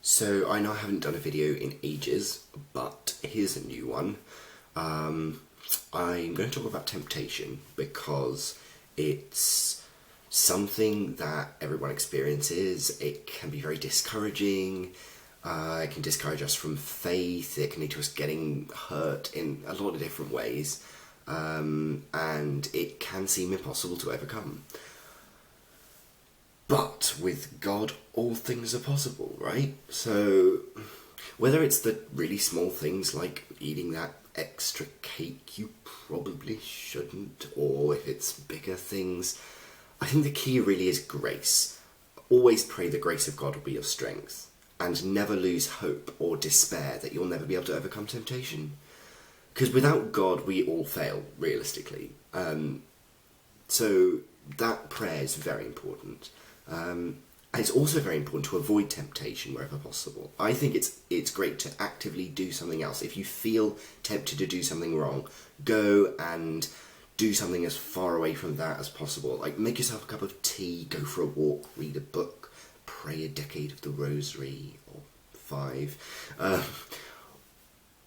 So I know I haven't done a video in ages, but here's a new one. I'm going to talk about temptation because it's something that everyone experiences. It can be very discouraging. It can discourage us from faith. It can lead to us getting hurt in a lot of different ways. And it can seem impossible to overcome. But with God, all things are possible, right? So, whether it's the really small things like eating that extra cake you probably shouldn't, or if it's bigger things, I think the key really is grace. Always pray the grace of God will be your strength, and never lose hope or despair that you'll never be able to overcome temptation. Because without God, we all fail, realistically. So that prayer is very important. And it's also very important to avoid temptation wherever possible. I think it's great to actively do something else. If you feel tempted to do something wrong, go and do something as far away from that as possible. Like make yourself a cup of tea, go for a walk, read a book, pray a decade of the rosary, or 5.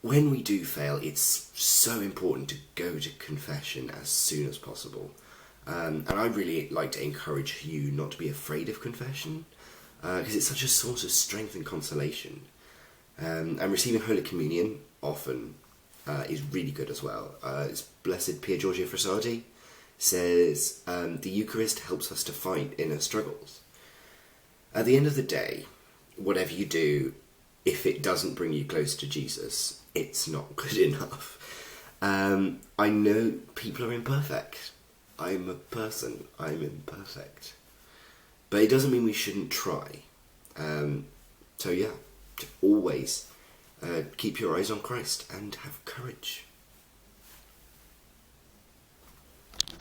When we do fail, it's so important to go to confession as soon as possible. And I really like to encourage you not to be afraid of confession, because it's such a source of strength and consolation. And receiving Holy Communion often is really good as well. It's Blessed Pier Giorgio Frassati says, the Eucharist helps us to fight inner struggles. At the end of the day, whatever you do, if it doesn't bring you close to Jesus, it's not good enough. I know people are imperfect. I'm a person, I'm imperfect. But it doesn't mean we shouldn't try. So yeah, always keep your eyes on Christ and have courage.